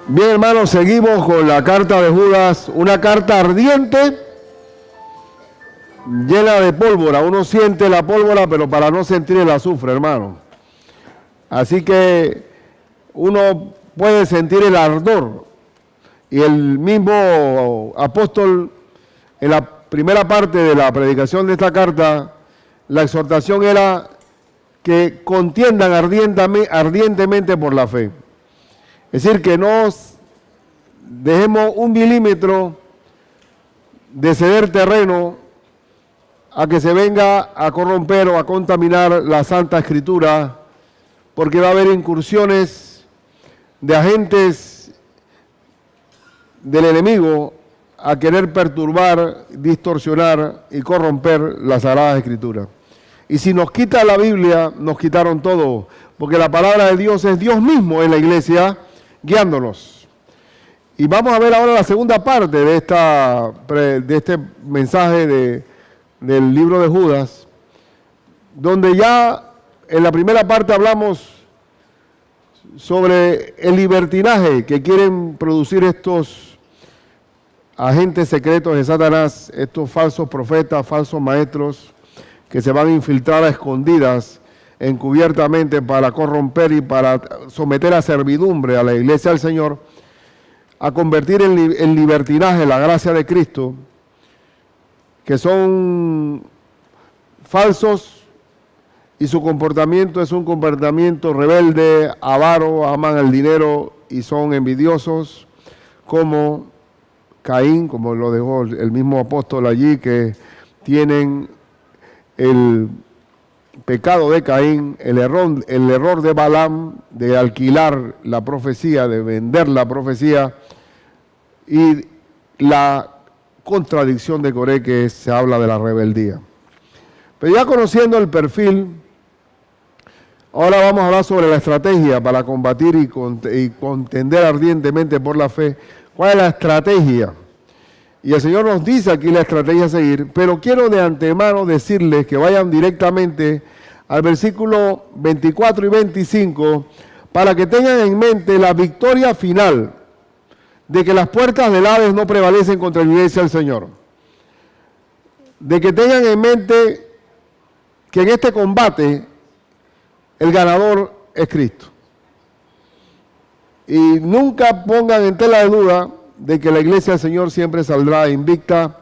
Bien, hermanos, seguimos con la carta de Judas, una carta ardiente, llena de pólvora. Uno siente la pólvora, pero para no sentir el azufre, hermano. Así que uno puede sentir el ardor. Y el mismo apóstol, en la primera parte de la predicación de esta carta, la exhortación era que contiendan ardientemente por la fe. Es decir, que no dejemos un milímetro de ceder terreno a que se venga a corromper o a contaminar la Santa Escritura, porque va a haber incursiones de agentes del enemigo a querer perturbar, distorsionar y corromper la Sagrada Escritura. Y si nos quita la Biblia, nos quitaron todo, porque la palabra de Dios es Dios mismo en la iglesia, guiándonos. Y vamos a ver ahora la segunda parte de este mensaje del libro de Judas, donde ya en la primera parte hablamos sobre el libertinaje que quieren producir estos agentes secretos de Satanás, estos falsos profetas, falsos maestros, que se van a infiltrar a escondidas, encubiertamente, para corromper y para someter a servidumbre a la iglesia del Señor, a convertir en libertinaje la gracia de Cristo, que son falsos y su comportamiento es un comportamiento rebelde, avaro, aman el dinero y son envidiosos, como Caín, como lo dejó el mismo apóstol allí, que tienen el pecado de Caín, el error de Balaam de alquilar la profecía, de vender la profecía, y la contradicción de Coré, que se habla de la rebeldía. Pero ya conociendo el perfil, ahora vamos a hablar sobre la estrategia para combatir y contender ardientemente por la fe. ¿Cuál es la estrategia? Y el Señor nos dice aquí la estrategia a seguir, pero quiero de antemano decirles que vayan directamente al versículo 24 y 25 para que tengan en mente la victoria final de que las puertas del Hades no prevalecen contra la iglesia del Señor. De que tengan en mente que en este combate el ganador es Cristo. Y nunca pongan en tela de duda de que la iglesia del Señor siempre saldrá invicta,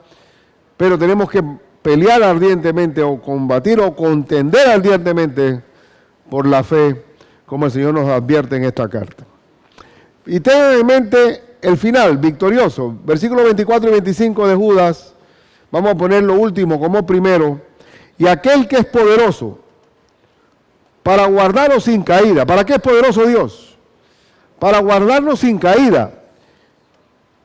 pero tenemos que pelear ardientemente o combatir o contender ardientemente por la fe, como el Señor nos advierte en esta carta. Y tengan en mente el final, victorioso. Versículos 24 y 25 de Judas, vamos a poner lo último como primero. Y aquel que es poderoso para guardarnos sin caída. ¿Para qué es poderoso Dios? Para guardarnos sin caída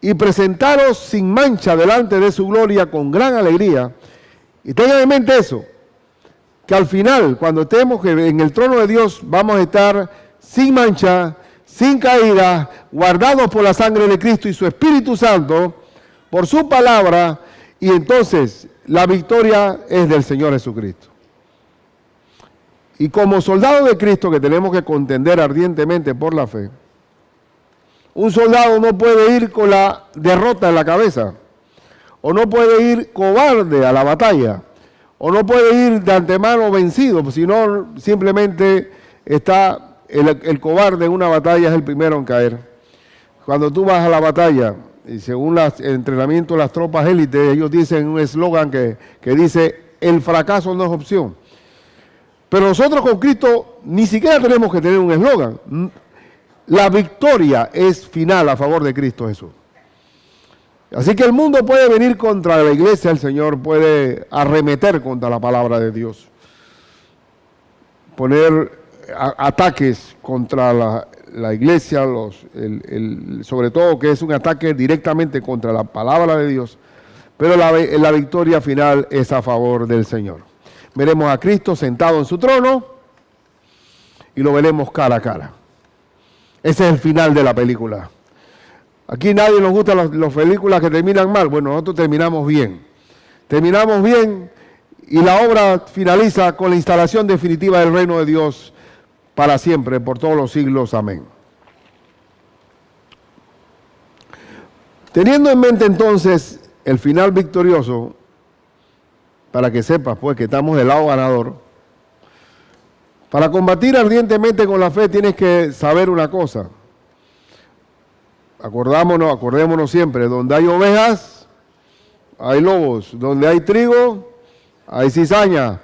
y presentaros sin mancha delante de su gloria con gran alegría. Y tengan en mente eso, que al final, cuando estemos en el trono de Dios, vamos a estar sin mancha, sin caída, guardados por la sangre de Cristo y su Espíritu Santo, por su palabra, y entonces la victoria es del Señor Jesucristo. Y como soldados de Cristo, que tenemos que contender ardientemente por la fe, un soldado no puede ir con la derrota en la cabeza, o no puede ir cobarde a la batalla, o no puede ir de antemano vencido, sino simplemente está el cobarde en una batalla es el primero en caer. Cuando tú vas a la batalla, y según el entrenamiento de las tropas élites, ellos dicen un eslogan que dice, el fracaso no es opción. Pero nosotros con Cristo ni siquiera tenemos que tener un eslogan. La victoria es final a favor de Cristo Jesús. Así que el mundo puede venir contra la iglesia, el Señor puede arremeter contra la palabra de Dios, poner ataques contra la iglesia, sobre todo que es un ataque directamente contra la palabra de Dios, pero la victoria final es a favor del Señor. Veremos a Cristo sentado en su trono y lo veremos cara a cara. Ese es el final de la película. Aquí nadie nos gusta las películas que terminan mal. Bueno, nosotros terminamos bien. Terminamos bien y la obra finaliza con la instalación definitiva del reino de Dios para siempre, por todos los siglos. Amén. Teniendo en mente entonces el final victorioso, para que sepas pues que estamos del lado ganador, para combatir ardientemente con la fe tienes que saber una cosa. Acordémonos siempre, donde hay ovejas, hay lobos, donde hay trigo, hay cizaña.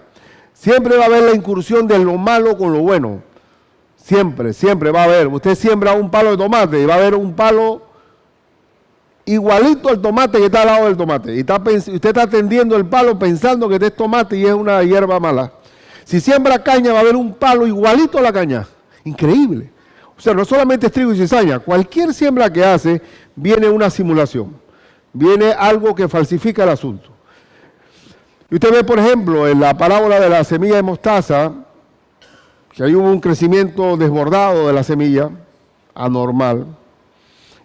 Siempre va a haber la incursión de lo malo con lo bueno. Siempre va a haber. Usted siembra un palo de tomate y va a haber un palo igualito al tomate que está al lado del tomate. Y usted está tendiendo el palo pensando que este es tomate y es una hierba mala. Si siembra caña va a haber un palo igualito a la caña. Increíble. O sea, no solamente es trigo y cizaña. Cualquier siembra que hace viene una simulación. Viene algo que falsifica el asunto. Y usted ve, por ejemplo, en la parábola de la semilla de mostaza, que ahí hubo un crecimiento desbordado de la semilla, anormal.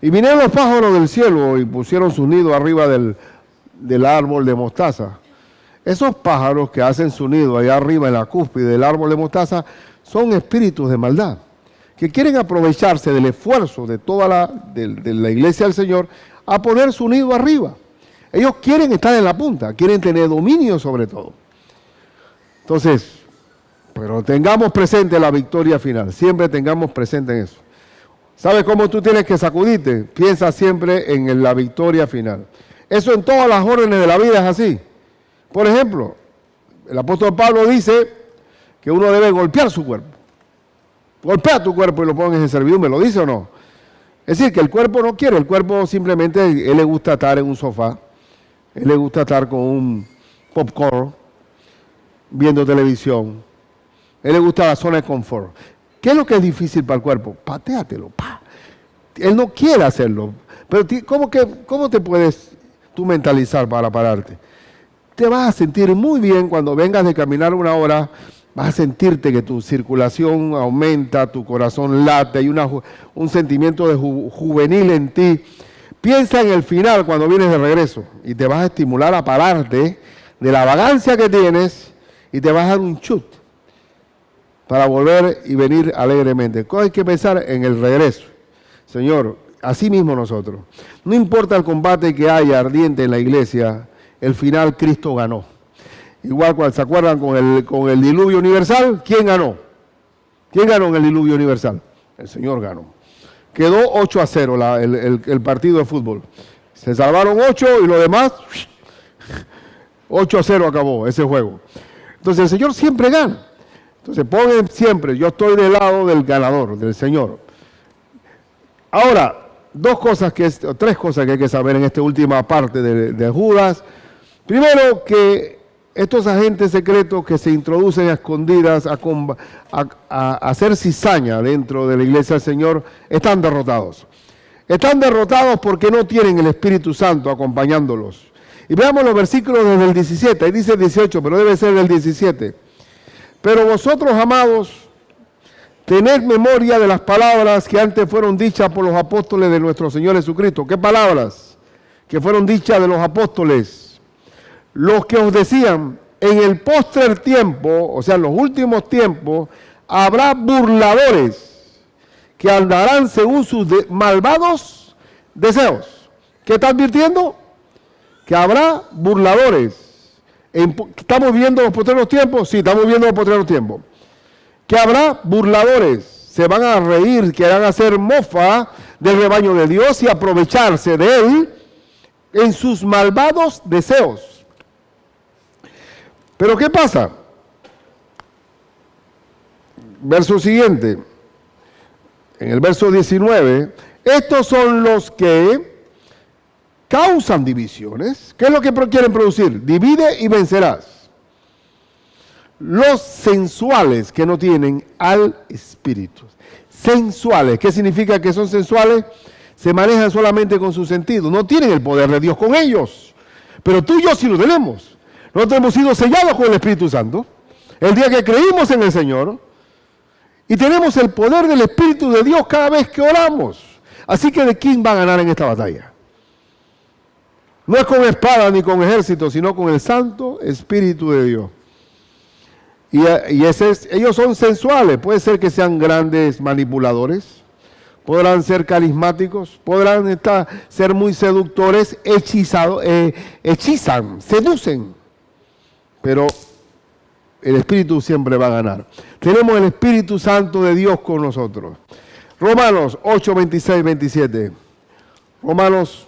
Y vinieron los pájaros del cielo y pusieron sus nidos arriba del árbol de mostaza. Esos pájaros que hacen su nido allá arriba en la cúspide del árbol de mostaza son espíritus de maldad, que quieren aprovecharse del esfuerzo de toda de la iglesia del Señor a poner su nido arriba. Ellos quieren estar en la punta, quieren tener dominio sobre todo. Entonces, pero tengamos presente la victoria final, siempre tengamos presente en eso. ¿Sabes cómo tú tienes que sacudirte? Piensa siempre en la victoria final. Eso en todas las órdenes de la vida es así. Por ejemplo, el apóstol Pablo dice que uno debe golpear su cuerpo. Golpea tu cuerpo y lo pones en servidumbre, ¿lo dice o no? Es decir, que el cuerpo no quiere, el cuerpo simplemente, él le gusta estar en un sofá, él le gusta estar con un popcorn, viendo televisión, él le gusta la zona de confort. ¿Qué es lo que es difícil para el cuerpo? Patéatelo, pa. Él no quiere hacerlo, pero ¿cómo te puedes tú mentalizar para pararte? Te vas a sentir muy bien cuando vengas de caminar una hora, vas a sentirte que tu circulación aumenta, tu corazón late, hay un sentimiento de juvenil en ti. Piensa en el final cuando vienes de regreso y te vas a estimular a pararte de la vagancia que tienes y te vas a dar un chut para volver y venir alegremente. Hay que pensar en el regreso. Señor, así mismo nosotros. No importa el combate que haya ardiente en la iglesia, el final Cristo ganó. Igual cuando se acuerdan con el diluvio universal, ¿quién ganó? ¿Quién ganó en el diluvio universal? El Señor ganó. Quedó 8-0 el partido de fútbol. Se salvaron 8 y lo demás, 8-0 acabó ese juego. Entonces el Señor siempre gana. Entonces pongan siempre, yo estoy del lado del ganador, del Señor. Ahora, tres cosas que hay que saber en esta última parte de Judas. Primero, que estos agentes secretos que se introducen a escondidas a hacer cizaña dentro de la iglesia del Señor, están derrotados. Están derrotados porque no tienen el Espíritu Santo acompañándolos. Y veamos los versículos desde el 17, ahí dice el 18, pero debe ser el 17. Pero vosotros, amados, tened memoria de las palabras que antes fueron dichas por los apóstoles de nuestro Señor Jesucristo. ¿Qué palabras? Que fueron dichas de los apóstoles. Los que os decían, en el postrer tiempo, o sea, en los últimos tiempos, habrá burladores que andarán según sus malvados deseos. ¿Qué está advirtiendo? Que habrá burladores. ¿Estamos viendo los postreros tiempos? Sí, estamos viendo los postreros tiempos. Que habrá burladores, se van a reír, querrán hacer mofa del rebaño de Dios y aprovecharse de él en sus malvados deseos. Pero ¿qué pasa? Verso siguiente, en el verso 19, estos son los que causan divisiones. ¿Qué es lo que quieren producir? Divide y vencerás. Los sensuales que no tienen al Espíritu. Sensuales, ¿qué significa que son sensuales? Se manejan solamente con sus sentidos, no tienen el poder de Dios con ellos. Pero tú y yo sí lo tenemos. Nosotros hemos sido sellados con el Espíritu Santo el día que creímos en el Señor y tenemos el poder del Espíritu de Dios cada vez que oramos. Así que ¿de quién va a ganar en esta batalla? No es con espada ni con ejército, sino con el Santo Espíritu de Dios. Y ellos son sensuales. Puede ser que sean grandes manipuladores. podrán ser carismáticos, podrán ser muy seductores, hechizan, seducen, pero el Espíritu siempre va a ganar. Tenemos el Espíritu Santo de Dios con nosotros. Romanos 8, 26, 27. Romanos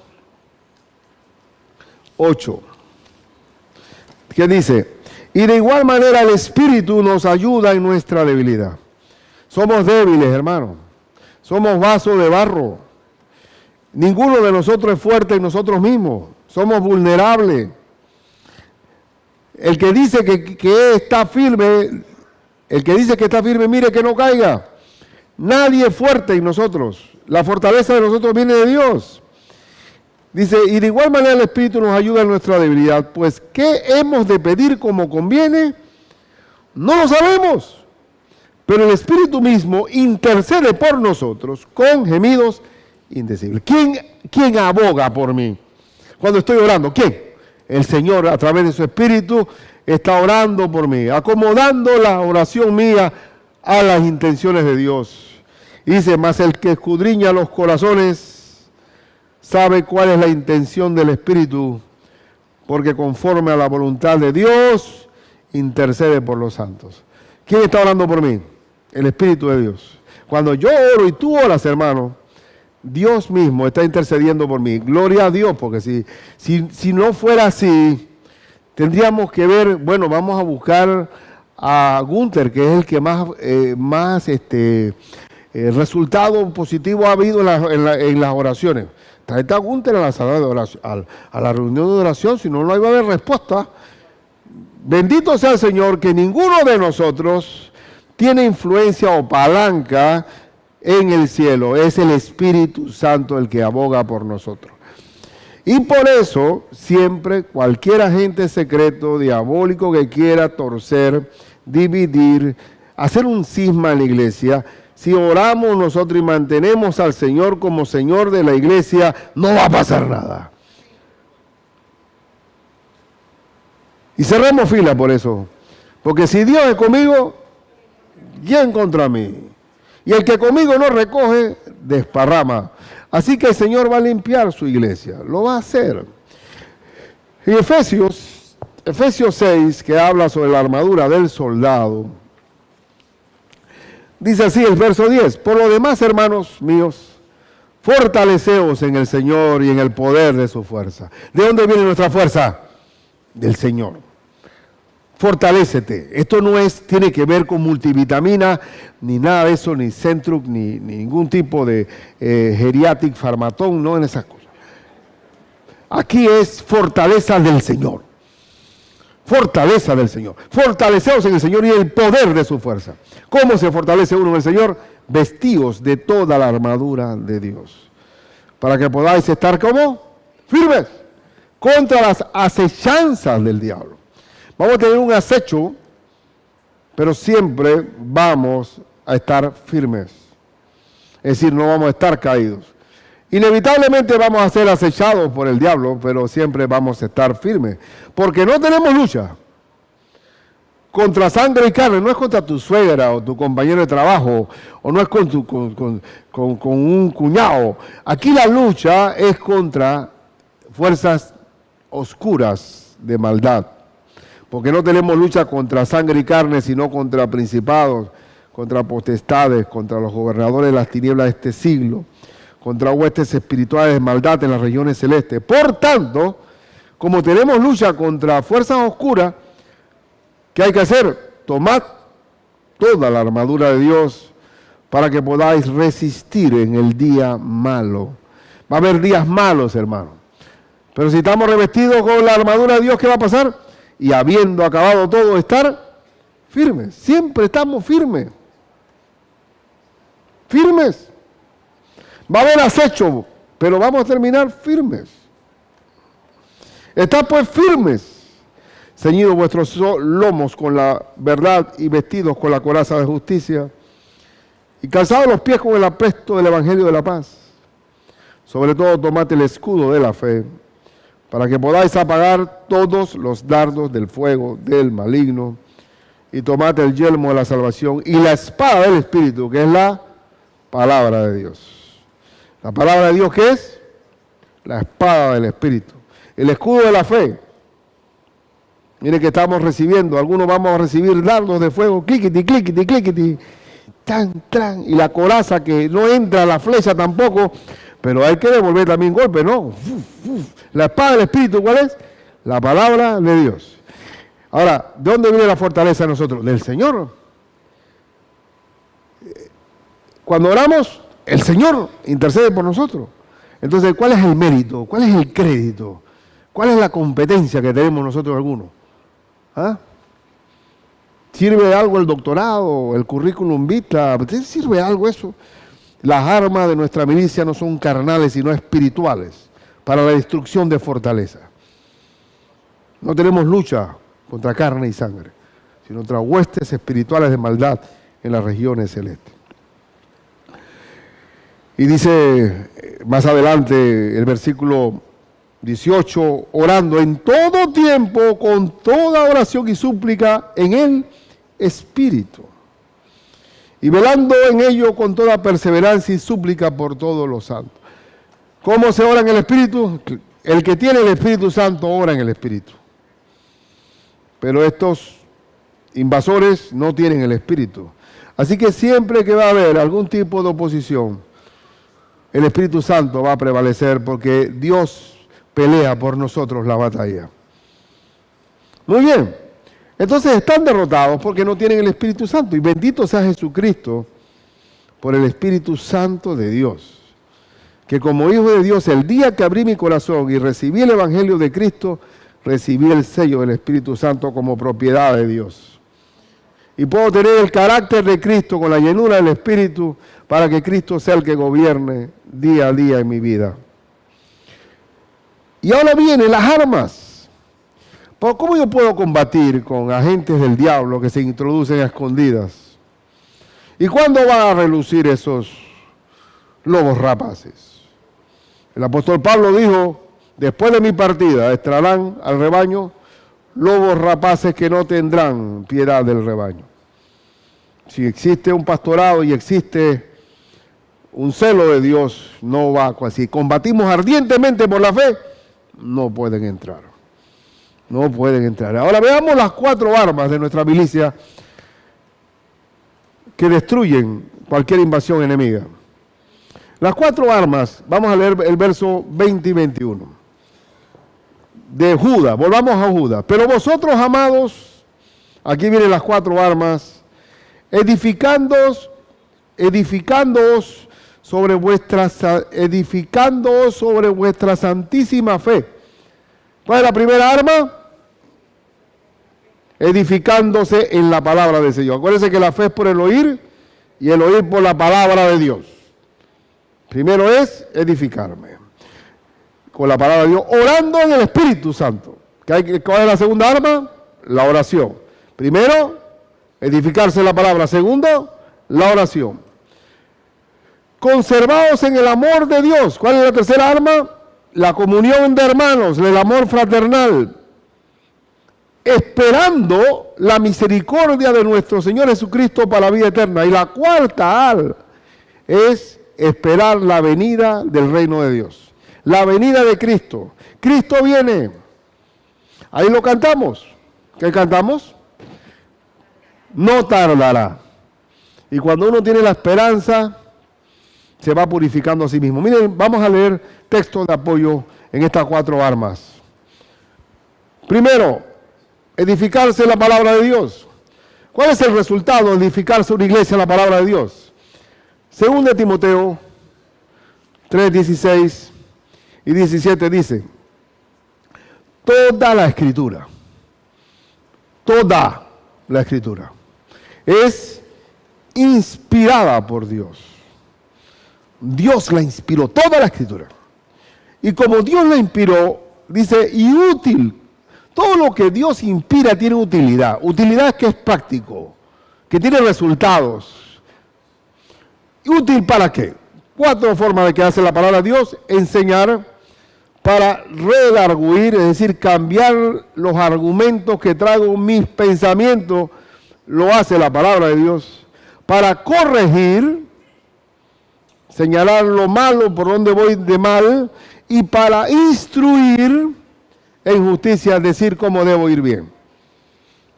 8. ¿Qué dice? Y de igual manera el Espíritu nos ayuda en nuestra debilidad. Somos débiles, hermanos. Somos vasos de barro. Ninguno de nosotros es fuerte en nosotros mismos. Somos vulnerables. El que dice que está firme, mire que no caiga. Nadie es fuerte en nosotros. La fortaleza de nosotros viene de Dios. Dice, y de igual manera el Espíritu nos ayuda en nuestra debilidad. Pues, ¿qué hemos de pedir como conviene? No lo sabemos. Pero el Espíritu mismo intercede por nosotros con gemidos indecibles. ¿Quién aboga por mí? Cuando estoy orando, ¿quién? El Señor, a través de su Espíritu, está orando por mí, acomodando la oración mía a las intenciones de Dios. Y dice, mas el que escudriña los corazones sabe cuál es la intención del Espíritu, porque conforme a la voluntad de Dios, intercede por los santos. ¿Quién está orando por mí? El Espíritu de Dios. Cuando yo oro y tú oras, hermano, Dios mismo está intercediendo por mí. Gloria a Dios, porque si no fuera así, tendríamos que ver, bueno, vamos a buscar a Gunther, que es el que más resultado positivo ha habido en las oraciones. Traete a Gunther a la sala de oración, a la reunión de oración, si no, no iba a haber respuesta. Bendito sea el Señor, que ninguno de nosotros tiene influencia o palanca en el cielo. Es el Espíritu Santo el que aboga por nosotros. Y por eso, siempre, cualquier agente secreto, diabólico que quiera torcer, dividir, hacer un cisma en la iglesia, si oramos nosotros y mantenemos al Señor como Señor de la iglesia, no va a pasar nada. Y cerramos fila por eso. Porque si Dios es conmigo, ¿quién contra mí? Y el que conmigo no recoge, desparrama. Así que el Señor va a limpiar su iglesia. Lo va a hacer. En Efesios 6, que habla sobre la armadura del soldado, dice así el verso 10. Por lo demás, hermanos míos, fortaleceos en el Señor y en el poder de su fuerza. ¿De dónde viene nuestra fuerza? Del Señor. Fortalécete. Esto no tiene que ver con multivitamina, ni nada de eso, ni Centruc, ni ningún tipo de geriatric farmatón, no en esas cosas. Aquí es fortaleza del Señor. Fortaleza del Señor. Fortaleceos en el Señor y el poder de su fuerza. ¿Cómo se fortalece uno en el Señor? Vestidos de toda la armadura de Dios. Para que podáis estar como firmes contra las acechanzas del diablo. Vamos a tener un acecho, pero siempre vamos a estar firmes. Es decir, no vamos a estar caídos. Inevitablemente vamos a ser acechados por el diablo, pero siempre vamos a estar firmes. Porque no tenemos lucha contra sangre y carne. No es contra tu suegra o tu compañero de trabajo, o no es con un cuñado. Aquí la lucha es contra fuerzas oscuras de maldad. Porque no tenemos lucha contra sangre y carne, sino contra principados, contra potestades, contra los gobernadores de las tinieblas de este siglo, contra huestes espirituales de maldad en las regiones celestes. Por tanto, como tenemos lucha contra fuerzas oscuras, ¿qué hay que hacer? Tomad toda la armadura de Dios para que podáis resistir en el día malo. Va a haber días malos, hermano. Pero si estamos revestidos con la armadura de Dios, ¿qué va a pasar? Y habiendo acabado todo, estar firmes. Siempre estamos firmes. Firmes. Va a haber acecho, pero vamos a terminar firmes. Estad pues firmes, ceñidos vuestros lomos con la verdad y vestidos con la coraza de justicia, y calzados los pies con el apresto del Evangelio de la paz. Sobre todo tomad el escudo de la fe, para que podáis apagar todos los dardos del fuego del maligno, y tomad el yelmo de la salvación y la espada del Espíritu, que es la palabra de Dios. La palabra de Dios, ¿qué es? La espada del Espíritu. El escudo de la fe. Miren que estamos recibiendo, algunos vamos a recibir dardos de fuego, cliquiti, cliquiti, cliquiti, tan, tan, y la coraza que no entra la flecha tampoco, pero hay que devolver también golpe, ¿no? La espada del Espíritu, ¿cuál es? La palabra de Dios. Ahora, ¿de dónde viene la fortaleza de nosotros? Del Señor. Cuando oramos, el Señor intercede por nosotros. Entonces, ¿cuál es el mérito? ¿Cuál es el crédito? ¿Cuál es la competencia que tenemos nosotros algunos? ¿Ah? ¿Sirve de algo el doctorado, el currículum vitae? ¿Sirve de algo eso? Las armas de nuestra milicia no son carnales, sino espirituales, para la destrucción de fortaleza. No tenemos lucha contra carne y sangre, sino contra huestes espirituales de maldad en las regiones celestes. Y dice más adelante el versículo 18, orando en todo tiempo, con toda oración y súplica en el Espíritu, y velando en ello con toda perseverancia y súplica por todos los santos. ¿Cómo se ora en el Espíritu? El que tiene el Espíritu Santo ora en el Espíritu. Pero estos invasores no tienen el Espíritu. Así que siempre que va a haber algún tipo de oposición, el Espíritu Santo va a prevalecer porque Dios pelea por nosotros la batalla. Muy bien. Entonces están derrotados porque no tienen el Espíritu Santo. Y bendito sea Jesucristo por el Espíritu Santo de Dios. Que como hijo de Dios, el día que abrí mi corazón y recibí el Evangelio de Cristo, recibí el sello del Espíritu Santo como propiedad de Dios. Y puedo tener el carácter de Cristo con la llenura del Espíritu para que Cristo sea el que gobierne día a día en mi vida. Y ahora vienen las armas. ¿Cómo yo puedo combatir con agentes del diablo que se introducen a escondidas? ¿Y cuándo van a relucir esos lobos rapaces? El apóstol Pablo dijo, después de mi partida extraerán al rebaño lobos rapaces que no tendrán piedad del rebaño. Si existe un pastorado y existe un celo de Dios, no va así. Si combatimos ardientemente por la fe, no pueden entrar. No pueden entrar. Ahora veamos las 4 armas de nuestra milicia que destruyen cualquier invasión enemiga. Las 4 armas, vamos a leer el verso 20 y 21. De Judas, volvamos a Judas. Pero vosotros, amados, aquí vienen las 4 armas, edificándoos sobre vuestra santísima fe. ¿Cuál es la primera arma? Edificándose en la palabra del Señor. Acuérdense que la fe es por el oír y el oír por la palabra de Dios. Primero es edificarme con la palabra de Dios, orando en el Espíritu Santo. ¿Cuál es la segunda arma? La oración. Primero, edificarse en la palabra. Segundo, la oración. Conservados en el amor de Dios. ¿Cuál es la tercera arma? La comunión de hermanos, el amor fraternal. Esperando la misericordia de nuestro Señor Jesucristo para la vida eterna. Y la cuarta es esperar la venida del reino de Dios. La venida de Cristo. Cristo viene. Ahí lo cantamos. ¿Qué cantamos? No tardará. Y cuando uno tiene la esperanza, se va purificando a sí mismo. Miren, vamos a leer textos de apoyo en estas 4 armas. Primero, edificarse en la palabra de Dios. ¿Cuál es el resultado de edificarse una iglesia en la palabra de Dios? Según de Timoteo 3:16 y 17 dice, toda la escritura es inspirada por Dios. Dios la inspiró, toda la escritura. Y como Dios la inspiró, dice, y útil. Todo lo que Dios inspira tiene utilidad. Utilidad es que es práctico, que tiene resultados. ¿Y útil para qué? 4 formas de que hace la palabra de Dios. Enseñar, para redarguir, es decir, cambiar los argumentos que traigo mis pensamientos, lo hace la palabra de Dios. Para corregir, señalar lo malo, por donde voy de mal, y para instruir en justicia, decir cómo debo ir bien.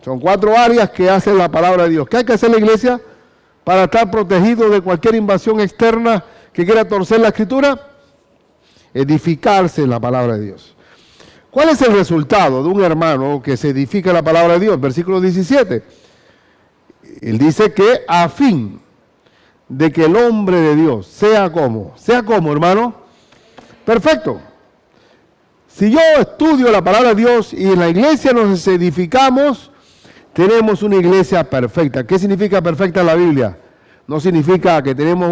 Son 4 áreas que hace la palabra de Dios. ¿Qué hay que hacer la iglesia para estar protegido de cualquier invasión externa que quiera torcer la Escritura? Edificarse en la palabra de Dios. ¿Cuál es el resultado de un hermano que se edifica en la palabra de Dios? Versículo 17. Él dice que a fin de que el hombre de Dios sea como, hermano, perfecto. Si yo estudio la palabra de Dios y en la iglesia nos edificamos, tenemos una iglesia perfecta. ¿Qué significa perfecta en la Biblia? No significa que tenemos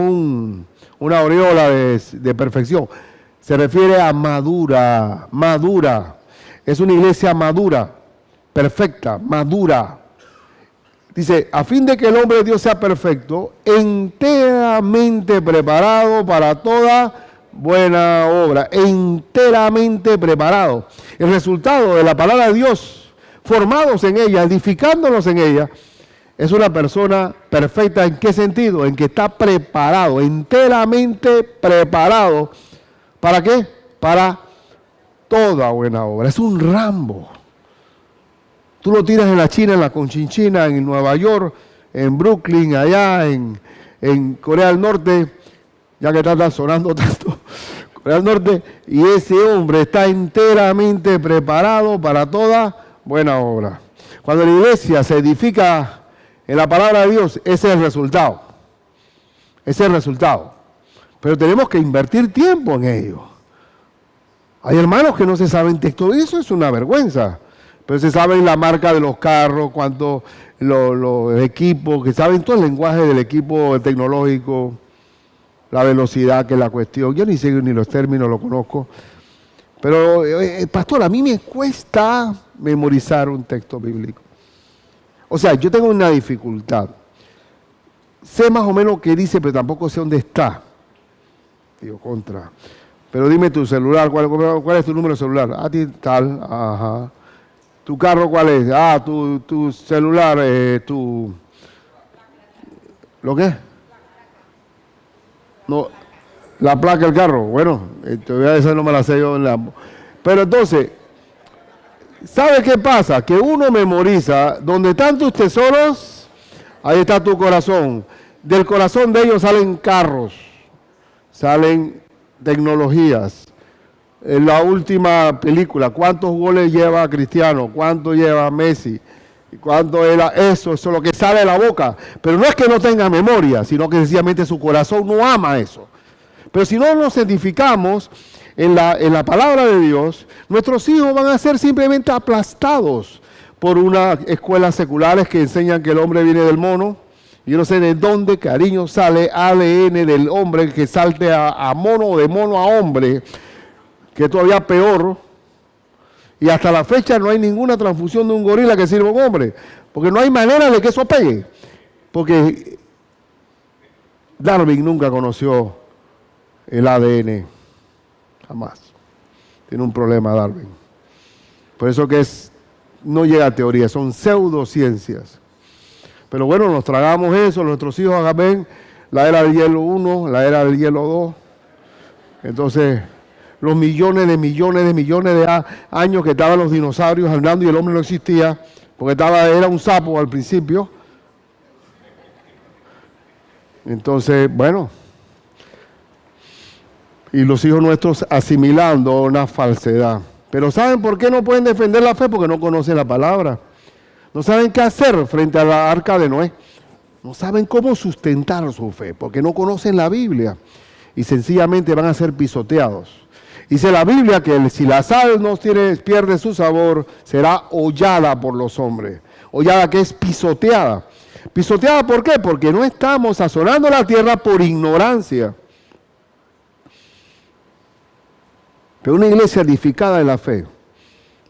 una aureola de perfección. Se refiere a madura. Es una iglesia madura, perfecta, madura. Dice, a fin de que el hombre de Dios sea perfecto, enteramente preparado para toda buena obra, enteramente preparado. El resultado de la palabra de Dios, formados en ella, edificándonos en ella, es una persona perfecta. ¿En qué sentido? En que está preparado, enteramente preparado. ¿Para qué? Para toda buena obra. Es un Rambo. Tú lo tiras en la China, en la Conchinchina, en Nueva York, en Brooklyn, allá en Corea del Norte, ya que está sonando tanto, Corea del Norte, y ese hombre está enteramente preparado para toda buena obra. Cuando la iglesia se edifica en la palabra de Dios, ese es el resultado. Ese es el resultado. Pero tenemos que invertir tiempo en ello. Hay hermanos que no se saben texto, y eso es una vergüenza. Pero se saben la marca de los carros, cuánto los equipos, que saben todo el lenguaje del equipo tecnológico, la velocidad que es la cuestión. Yo ni sé ni los términos, lo conozco. Pero, pastor, a mí me cuesta memorizar un texto bíblico. O sea, yo tengo una dificultad. Sé más o menos qué dice, pero tampoco sé dónde está. Digo, contra. Pero dime tu celular, ¿cuál es tu número de celular? A ti tal, ajá. ¿Tu carro cuál es? Ah, tu celular, ¿lo qué? No, la placa del carro. Bueno, todavía esa no me la sé yo. Pero entonces, ¿sabe qué pasa? Que uno memoriza, donde están tus tesoros, ahí está tu corazón. Del corazón de ellos salen carros, salen tecnologías. En la última película, ¿cuántos goles lleva Cristiano? ¿Cuánto lleva Messi? ¿Cuánto era eso? Eso es lo que sale de la boca. Pero no es que no tenga memoria, sino que sencillamente su corazón no ama eso. Pero si no nos edificamos en la palabra de Dios, nuestros hijos van a ser simplemente aplastados por unas escuelas seculares que enseñan que el hombre viene del mono. Yo no sé de dónde, cariño, sale ADN del hombre que salte a mono o de mono a hombre, que es todavía peor. Y hasta la fecha no hay ninguna transfusión de un gorila que sirva a un hombre, porque no hay manera de que eso pegue. Porque Darwin nunca conoció el ADN, jamás. Tiene un problema Darwin. Por eso que no llega a teoría, son pseudociencias. Pero bueno, nos tragamos eso, nuestros hijos ven la era del hielo 1, la era del hielo 2. Entonces, los millones de años que estaban los dinosaurios andando y el hombre no existía, porque era un sapo al principio. Entonces, bueno, y los hijos nuestros asimilando una falsedad. Pero ¿saben por qué no pueden defender la fe? Porque no conocen la palabra. No saben qué hacer frente a la arca de Noé. No saben cómo sustentar su fe, porque no conocen la Biblia. Y sencillamente van a ser pisoteados. Dice la Biblia que si la sal no pierde su sabor, será hollada por los hombres. Hollada que es pisoteada. ¿Pisoteada por qué? Porque no estamos sazonando la tierra por ignorancia. Pero una iglesia edificada en la fe,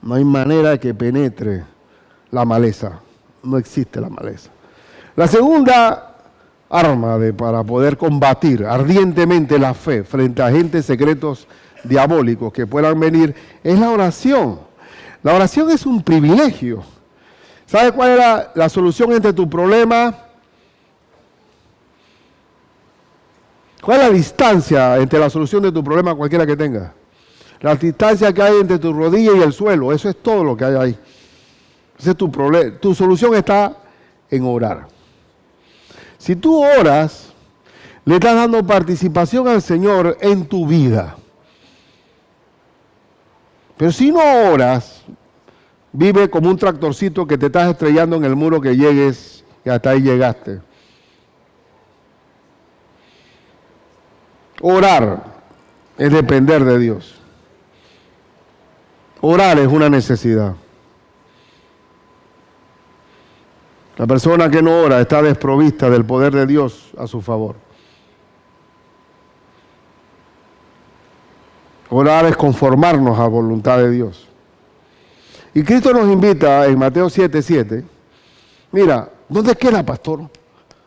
no hay manera que penetre la maleza. No existe la maleza. La segunda arma para poder combatir ardientemente la fe frente a agentes secretos diabólicos que puedan venir es la oración. La oración es un privilegio. ¿Sabes cuál era la solución entre tu problema? ¿Cuál es la distancia entre la solución de tu problema cualquiera que tengas? La distancia que hay entre tu rodilla y el suelo, eso es todo lo que hay ahí. Ese es tu problema. Tu solución está en orar. Si tú oras, le estás dando participación al Señor en tu vida. Pero si no oras, vive como un tractorcito que te estás estrellando en el muro que llegues y hasta ahí llegaste. Orar es depender de Dios. Orar es una necesidad. La persona que no ora está desprovista del poder de Dios a su favor. Orar es conformarnos a la voluntad de Dios. Y Cristo nos invita en Mateo 7:7. Mira, ¿dónde queda, pastor?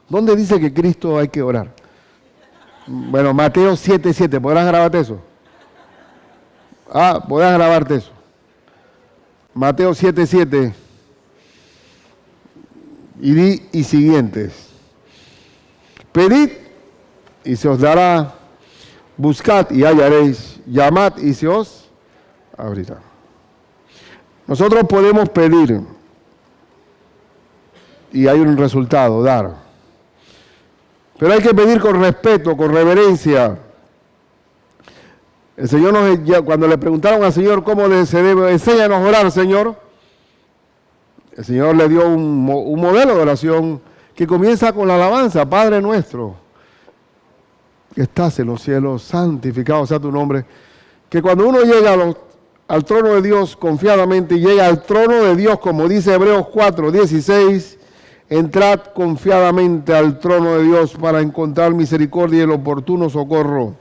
¿Dónde dice que Cristo hay que orar? Bueno, Mateo 7:7. ¿Podrás grabarte eso? Podrás grabarte eso. Mateo 7:7 y siguientes. Pedid y se os dará, buscad y hallaréis, llamad y se os abrirá. Nosotros podemos pedir y hay un resultado, dar. Pero hay que pedir con respeto, con reverencia. El Señor cuando le preguntaron al Señor cómo se debe, enséñanos a orar, Señor. El Señor le dio un modelo de oración que comienza con la alabanza, Padre nuestro, que estás en los cielos, santificado sea tu nombre. Que cuando uno llega al trono de Dios confiadamente y llega al trono de Dios, como dice Hebreos 4:16, entrad confiadamente al trono de Dios para encontrar misericordia y el oportuno socorro.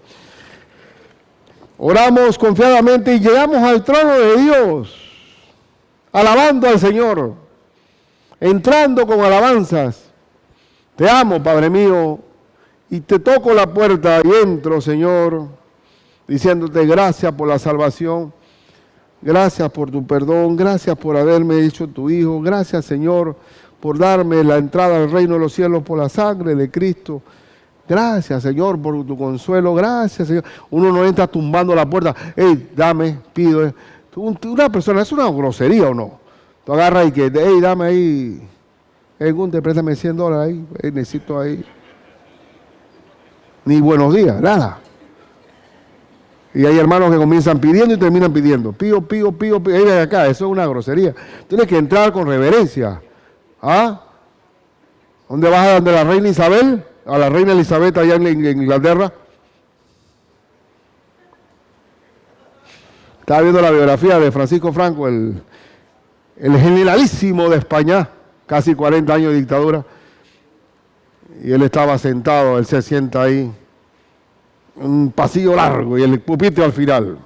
Oramos confiadamente y llegamos al trono de Dios, alabando al Señor, entrando con alabanzas. Te amo, Padre mío, y te toco la puerta y entro, Señor, diciéndote gracias por la salvación, gracias por tu perdón, gracias por haberme hecho tu Hijo, gracias, Señor, por darme la entrada al reino de los cielos por la sangre de Cristo. Gracias, Señor, por tu consuelo. Gracias, Señor. Uno no entra tumbando la puerta. Hey, dame, pido. Una persona, ¿es una grosería o no? Tú agarras y que, hey, dame ahí. Hey, Gunter, préstame $100 ahí. Hey, necesito ahí. Ni buenos días, nada. Y hay hermanos que comienzan pidiendo y terminan pidiendo. Pido. Hey, ven acá, eso es una grosería. Tienes que entrar con reverencia. ¿Dónde vas a donde la reina Isabel? A la reina Elizabeth allá en Inglaterra. Estaba viendo la biografía de Francisco Franco, el generalísimo de España, casi 40 años de dictadura. Y él estaba sentado, él se sienta ahí, en un pasillo largo y el pupitre al final.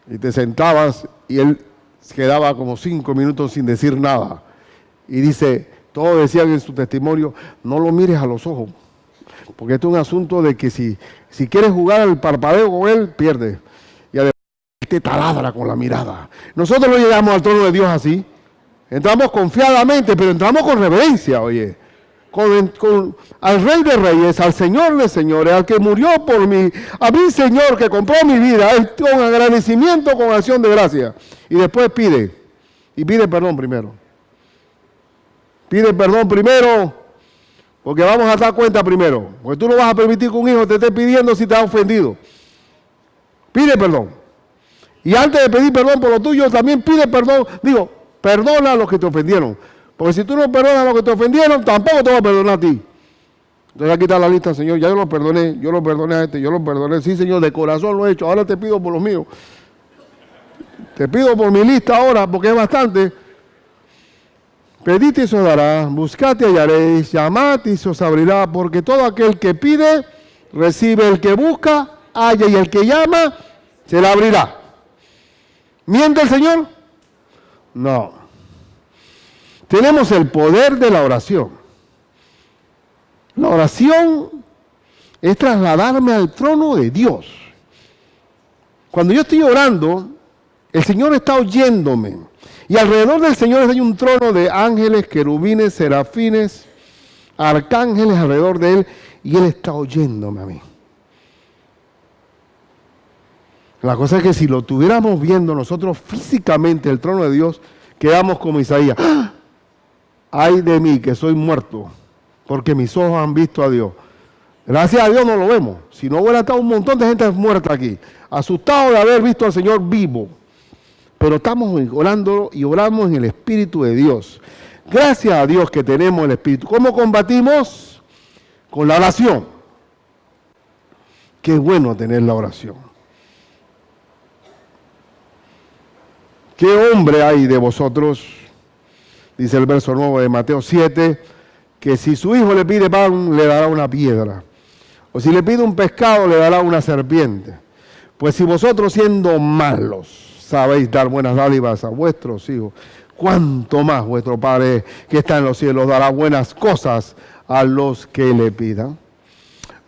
Y te sentabas y él se quedaba como 5 minutos sin decir nada. Y dice, todos decían en su testimonio, no lo mires a los ojos, porque esto es un asunto de que si quieres jugar al parpadeo con él, pierdes. Y además te taladra con la mirada. Nosotros no llegamos al trono de Dios así. Entramos confiadamente, pero entramos con reverencia, oye. Al Rey de Reyes, al Señor de Señores, al que murió por mí, a mí, Señor, que compró mi vida, con agradecimiento, con acción de gracia. Y después pide, y pide perdón primero. Pide perdón primero, porque vamos a dar cuenta primero. Porque tú no vas a permitir que un hijo te esté pidiendo si te ha ofendido. Pide perdón. Y antes de pedir perdón por lo tuyo, también pide perdón. Digo, perdona a los que te ofendieron. Porque si tú no perdonas a los que te ofendieron, tampoco te va a perdonar a ti. Entonces aquí está la lista, Señor. Ya yo lo perdoné a este, yo lo perdoné. Sí, Señor, de corazón lo he hecho. Ahora te pido por los míos. Te pido por mi lista ahora, porque es bastante. Pedid y se os dará, buscad y hallaréis, llamad y se os abrirá, porque todo aquel que pide, recibe; el que busca, halla; y el que llama, se le abrirá. ¿Miente el Señor? No. Tenemos el poder de la oración. La oración es trasladarme al trono de Dios. Cuando yo estoy orando, el Señor está oyéndome. Y alrededor del Señor hay un trono de ángeles, querubines, serafines, arcángeles alrededor de Él. y Él está oyéndome a mí. La cosa es que si lo tuviéramos viendo nosotros físicamente el trono de Dios, quedamos como Isaías. ¡Ah! Ay de mí que soy muerto, porque mis ojos han visto a Dios. Gracias a Dios no lo vemos. Si no hubiera estado un montón de gente muerta aquí, asustado de haber visto al Señor vivo. Pero estamos orando y oramos en el Espíritu de Dios. Gracias a Dios que tenemos el Espíritu. ¿Cómo combatimos? Con la oración. Qué bueno tener la oración. ¿Qué hombre hay de vosotros? Dice el verso 9 de Mateo 7, que si su hijo le pide pan, le dará una piedra. O si le pide un pescado, le dará una serpiente. Pues si vosotros siendo malos sabéis dar buenas dádivas a vuestros hijos, cuánto más vuestro Padre que está en los cielos dará buenas cosas a los que le pidan.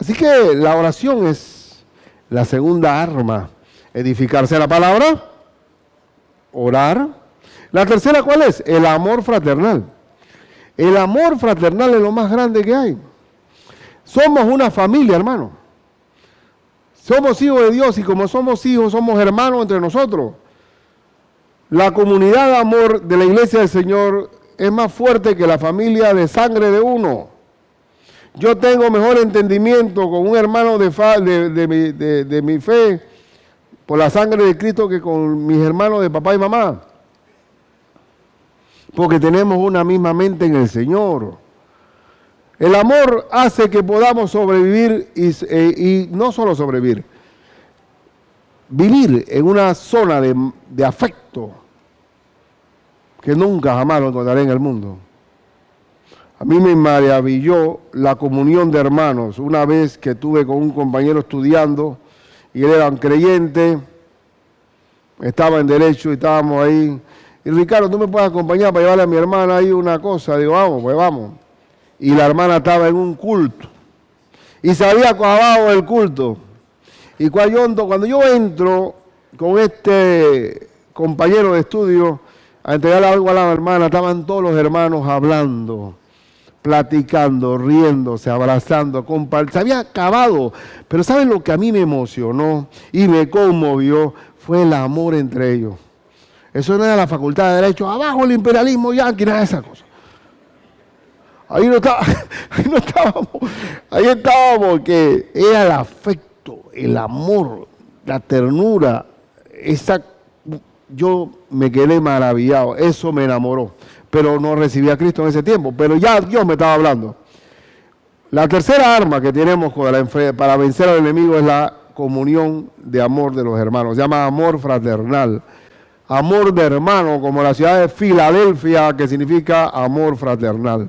Así que la oración es la segunda arma. Edificarse la palabra, orar. La tercera, ¿cuál es? El amor fraternal. El amor fraternal es lo más grande que hay. Somos una familia, hermano. Somos hijos de Dios y como somos hijos, somos hermanos entre nosotros. La comunidad de amor de la iglesia del Señor es más fuerte que la familia de sangre de uno. Yo tengo mejor entendimiento con un hermano de mi fe por la sangre de Cristo que con mis hermanos de papá y mamá. Porque tenemos una misma mente en el Señor. El amor hace que podamos sobrevivir y no solo sobrevivir, vivir en una zona de afecto que nunca jamás lo encontraré en el mundo. A mí me maravilló la comunión de hermanos. Una vez que estuve con un compañero estudiando y él era un creyente, estaba en derecho y estábamos ahí. Y Ricardo, ¿tú me puedes acompañar para llevarle a mi hermana ahí una cosa? Digo, vamos, pues vamos. Y la hermana estaba en un culto. Y se había acabado el culto. Y cuando yo entro con este compañero de estudio a entregarle algo a la hermana, estaban todos los hermanos hablando, platicando, riéndose, abrazando, compartiendo. Se había acabado. Pero ¿saben lo que a mí me emocionó y me conmovió? Fue el amor entre ellos. Eso no era la facultad de Derecho, abajo el imperialismo yanqui, nada de esas cosas. Ahí no estábamos, ahí estábamos, que era el afecto, el amor, la ternura, yo me quedé maravillado, eso me enamoró, pero no recibí a Cristo en ese tiempo, pero ya Dios me estaba hablando. La tercera arma que tenemos para vencer al enemigo es la comunión de amor de los hermanos, se llama amor fraternal. Amor de hermano, como la ciudad de Filadelfia, que significa amor fraternal.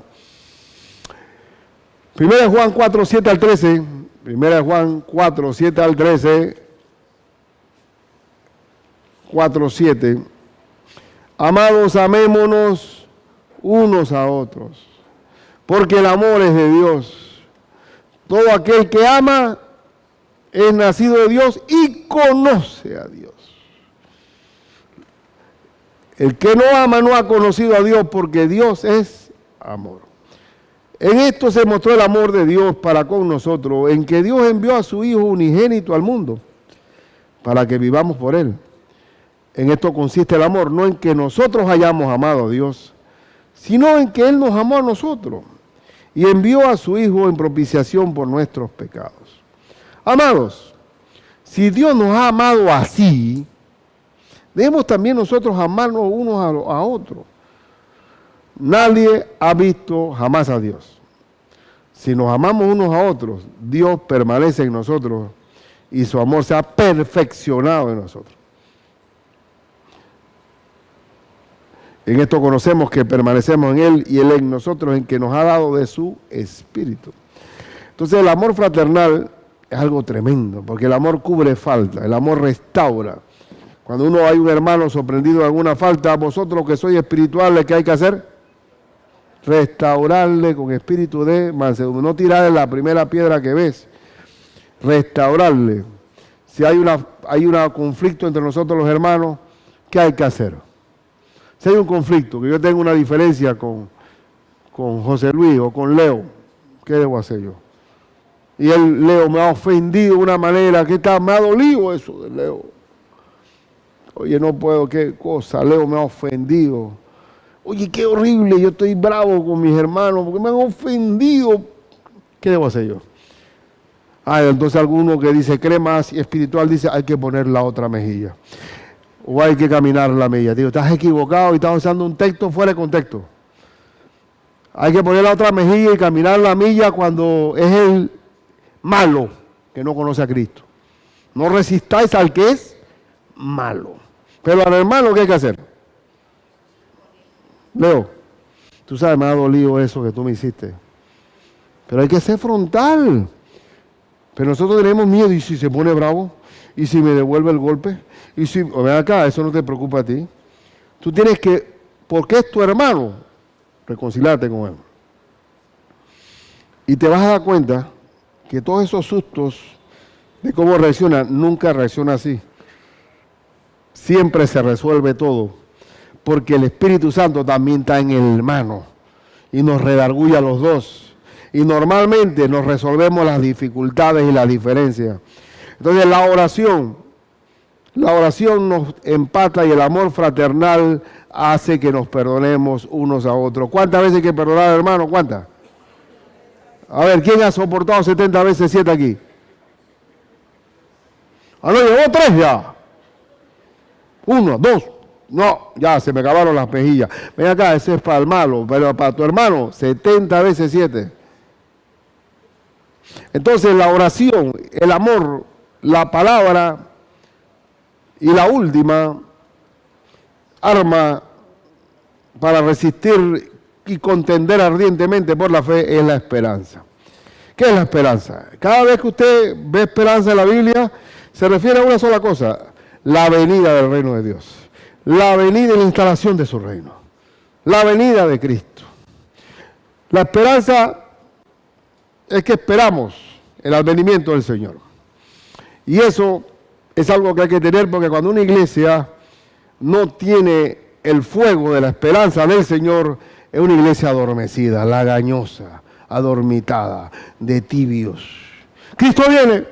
1 Juan 4, 7 al 13. 1 Juan 4, 7 al 13. 4, 7. Amados, amémonos unos a otros, porque el amor es de Dios. Todo aquel que ama es nacido de Dios y conoce a Dios. El que no ama no ha conocido a Dios porque Dios es amor. En esto se mostró el amor de Dios para con nosotros, en que Dios envió a su Hijo unigénito al mundo para que vivamos por Él. En esto consiste el amor, no en que nosotros hayamos amado a Dios, sino en que Él nos amó a nosotros y envió a su Hijo en propiciación por nuestros pecados. Amados, si Dios nos ha amado así, debemos también nosotros amarnos unos a otros. Nadie ha visto jamás a Dios. Si nos amamos unos a otros, Dios permanece en nosotros y su amor se ha perfeccionado en nosotros. En esto conocemos que permanecemos en Él y Él en nosotros, en que nos ha dado de su Espíritu. Entonces el amor fraternal es algo tremendo, porque el amor cubre falta, el amor restaura. Cuando uno hay un hermano sorprendido de alguna falta, vosotros que sois espirituales, ¿qué hay que hacer? Restaurarle con espíritu de mansedumbre. No tirarle la primera piedra que ves. Restaurarle. Si hay un conflicto entre nosotros los hermanos, ¿qué hay que hacer? Si hay un conflicto, que yo tengo una diferencia con José Luis o con Leo, ¿qué debo hacer yo? Y el Leo me ha ofendido de una manera que me ha dolido eso de Leo. Oye, no puedo, qué cosa, Leo me ha ofendido. Oye, qué horrible, yo estoy bravo con mis hermanos porque me han ofendido. ¿Qué debo hacer yo? Entonces alguno que dice crema espiritual dice hay que poner la otra mejilla. O hay que caminar la milla. Digo, estás equivocado y estás usando un texto fuera de contexto. Hay que poner la otra mejilla y caminar la milla cuando es el malo que no conoce a Cristo. No resistáis al que es malo. Pero al hermano, ¿qué hay que hacer? Leo, tú sabes, me ha dolido eso que tú me hiciste. Pero hay que ser frontal. Pero nosotros tenemos miedo. ¿Y si se pone bravo? ¿Y si me devuelve el golpe? ¿Y si, ven acá, eso no te preocupa a ti? Tú tienes que, porque es tu hermano, reconciliarte con él. Y te vas a dar cuenta que todos esos sustos de cómo reacciona, nunca reacciona así. Siempre se resuelve todo. Porque el Espíritu Santo también está en el hermano. Y nos redarguye a los dos. Y normalmente nos resolvemos las dificultades y las diferencias. Entonces la oración nos empata y el amor fraternal hace que nos perdonemos unos a otros. ¿Cuántas veces hay que perdonar, hermano? ¿Cuántas? A ver, ¿quién ha soportado 70 veces 7 aquí? No, llevó 3 ya. 1, 2. No, ya se me acabaron las mejillas. Ven acá, ese es para el malo, pero para tu hermano, 70 veces 7. Entonces la oración, el amor, la palabra y la última arma para resistir y contender ardientemente por la fe es la esperanza. ¿Qué es la esperanza? Cada vez que usted ve esperanza en la Biblia, se refiere a una sola cosa, la venida del reino de Dios. La venida y la instalación de su reino. La venida de Cristo. La esperanza es que esperamos el advenimiento del Señor. Y eso es algo que hay que tener porque cuando una iglesia no tiene el fuego de la esperanza del Señor, es una iglesia adormecida, lagañosa, adormitada, de tibios. Cristo viene.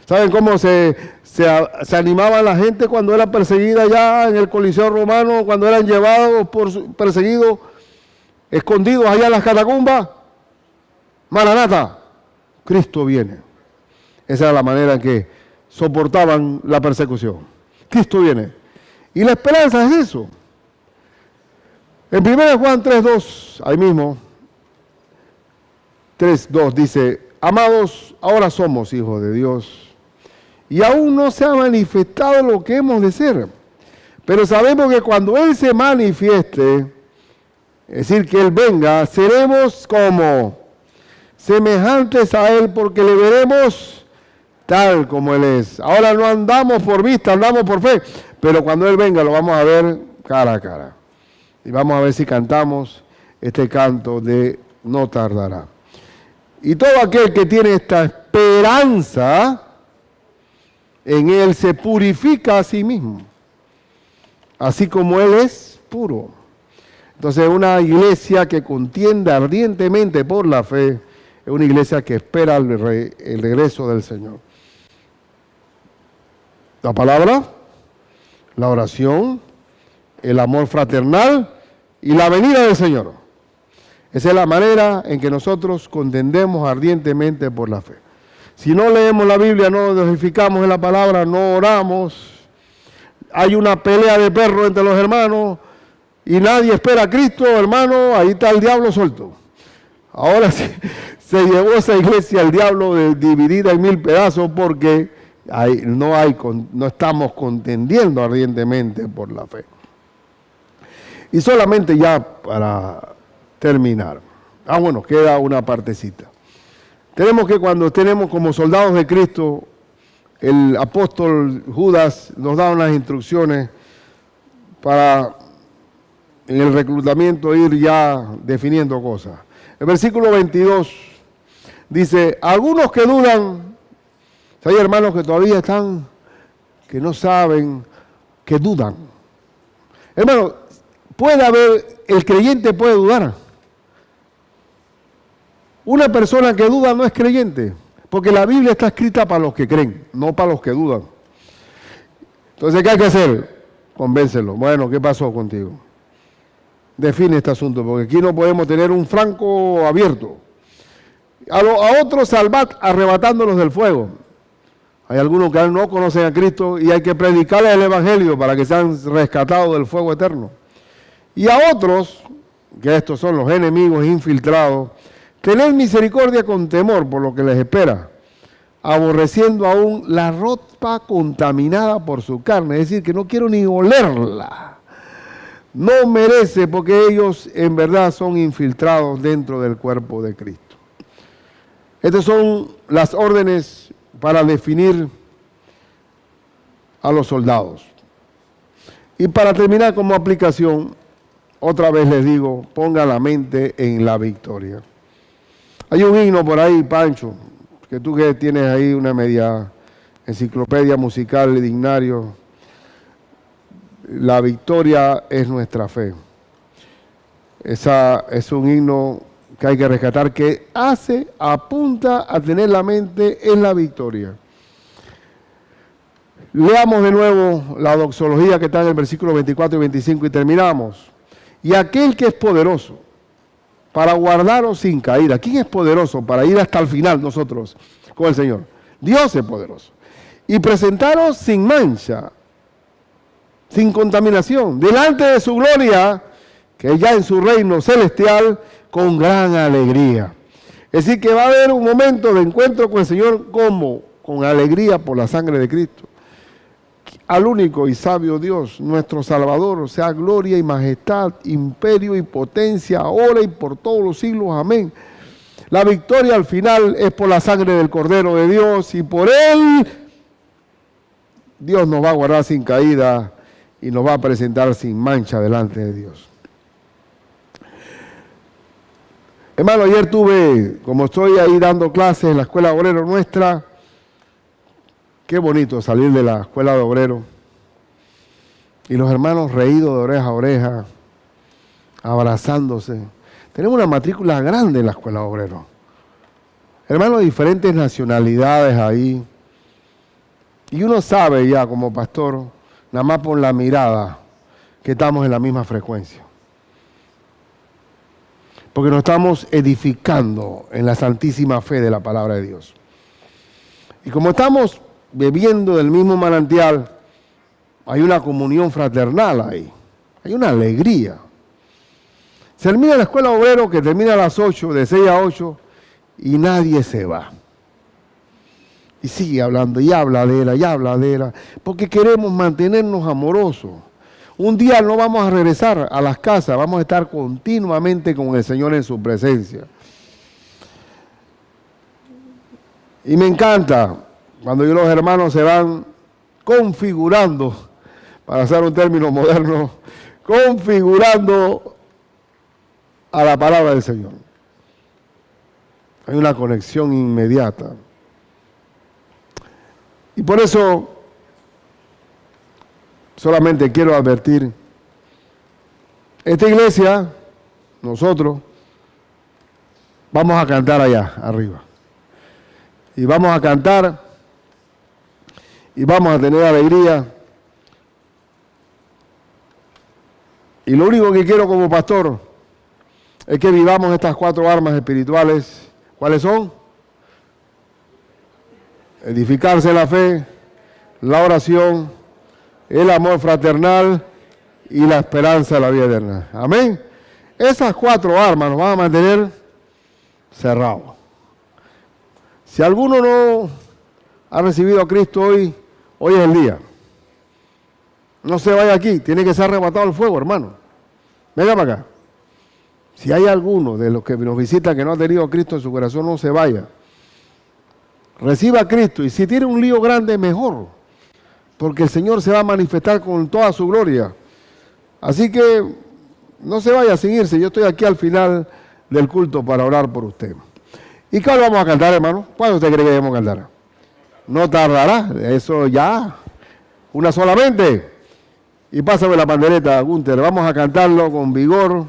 ¿Saben cómo se animaba la gente cuando era perseguida ya en el Coliseo Romano, cuando eran llevados perseguidos, escondidos allá en las catacumbas? Maranata, Cristo viene. Esa era la manera en que soportaban la persecución. Cristo viene. Y la esperanza es eso. En 1 Juan 3:2, ahí mismo, 3:2 dice, amados, ahora somos hijos de Dios. Y aún no se ha manifestado lo que hemos de ser. Pero sabemos que cuando Él se manifieste, es decir, que Él venga, seremos como semejantes a Él porque le veremos tal como Él es. Ahora no andamos por vista, andamos por fe. Pero cuando Él venga lo vamos a ver cara a cara. Y vamos a ver si cantamos este canto de No tardará. Y todo aquel que tiene esta esperanza en Él se purifica a sí mismo, así como Él es puro. Entonces una iglesia que contiende ardientemente por la fe es una iglesia que espera el regreso del Señor. La palabra, la oración, el amor fraternal y la venida del Señor. Esa es la manera en que nosotros contendemos ardientemente por la fe. Si no leemos la Biblia, no nos edificamos en la palabra, no oramos, hay una pelea de perros entre los hermanos y nadie espera a Cristo, hermano, ahí está el diablo suelto. Ahora se llevó esa iglesia el diablo dividida en 1000 pedazos porque no estamos contendiendo ardientemente por la fe. Y solamente ya para terminar. Bueno, queda una partecita. Tenemos que cuando tenemos como soldados de Cristo, el apóstol Judas nos da unas instrucciones para en el reclutamiento ir ya definiendo cosas. El versículo 22 dice, algunos que dudan, hay hermanos que todavía están, que no saben, que dudan. Hermano, el creyente puede dudar. Una persona que duda no es creyente. Porque la Biblia está escrita para los que creen, no para los que dudan. Entonces, ¿qué hay que hacer? Convéncelo. Bueno, ¿qué pasó contigo? Define este asunto, porque aquí no podemos tener un franco abierto. A otros salvad arrebatándolos del fuego. Hay algunos que no conocen a Cristo y hay que predicarles el Evangelio para que sean rescatados del fuego eterno. Y a otros, que estos son los enemigos infiltrados, tened misericordia con temor por lo que les espera, aborreciendo aún la ropa contaminada por su carne, es decir, que no quiero ni olerla. No merece, porque ellos en verdad son infiltrados dentro del cuerpo de Cristo. Estas son las órdenes para definir a los soldados. Y para terminar como aplicación, otra vez les digo, ponga la mente en la victoria. Hay un himno por ahí, Pancho, que tú que tienes ahí una media enciclopedia musical, dignario. La victoria es nuestra fe. Esa es un himno que hay que rescatar, que apunta a tener la mente en la victoria. Leamos de nuevo la doxología que está en el versículo 24 y 25 y terminamos. Y aquel que es poderoso para guardaros sin caída. ¿Quién es poderoso para ir hasta el final nosotros con el Señor? Dios es poderoso. Y presentaros sin mancha, sin contaminación, delante de su gloria, que ya en su reino celestial, con gran alegría. Es decir, que va a haber un momento de encuentro con el Señor, como con alegría por la sangre de Cristo. Al único y sabio Dios, nuestro Salvador, sea gloria y majestad, imperio y potencia, ahora y por todos los siglos. Amén. La victoria al final es por la sangre del Cordero de Dios, y por Él Dios nos va a guardar sin caída y nos va a presentar sin mancha delante de Dios. Hermano, ayer tuve, como estoy ahí dando clases en la escuela de obrero nuestra, qué bonito salir de la escuela de obrero y los hermanos reídos de oreja a oreja, abrazándose. Tenemos una matrícula grande en la escuela de obrero. Hermanos de diferentes nacionalidades ahí. Y uno sabe ya como pastor, nada más por la mirada, que estamos en la misma frecuencia. Porque nos estamos edificando en la santísima fe de la palabra de Dios. Y como estamos bebiendo del mismo manantial, hay una comunión fraternal ahí, hay una alegría. Se termina la escuela obrero, que termina a las 8, de 6 a 8, y nadie se va. Y sigue hablando, y habladera, porque queremos mantenernos amorosos. Un día no vamos a regresar a las casas, vamos a estar continuamente con el Señor en su presencia. Y me encanta cuando los hermanos se van configurando, para usar un término moderno, configurando a la palabra del Señor. Hay una conexión inmediata. Y por eso solamente quiero advertir, esta iglesia, nosotros, vamos a cantar allá arriba. Y vamos a cantar y vamos a tener alegría. Y lo único que quiero como pastor es que vivamos estas 4 armas espirituales. ¿Cuáles son? Edificarse en la fe, la oración, el amor fraternal y la esperanza de la vida eterna. Amén. Esas 4 armas nos van a mantener cerrados. Si alguno no ha recibido a Cristo hoy es el día. No se vaya aquí, tiene que ser arrebatado al fuego, hermano. Venga para acá. Si hay alguno de los que nos visita que no ha tenido a Cristo en su corazón, no se vaya. Reciba a Cristo, y si tiene un lío grande, mejor, porque el Señor se va a manifestar con toda su gloria. Así que no se vaya sin irse. Yo estoy aquí al final del culto para orar por usted. ¿Y cuál vamos a cantar, hermano? ¿Cuál usted cree que debemos cantar? No tardará, eso ya, una solamente. Y pásame la pandereta, Gunter, vamos a cantarlo con vigor.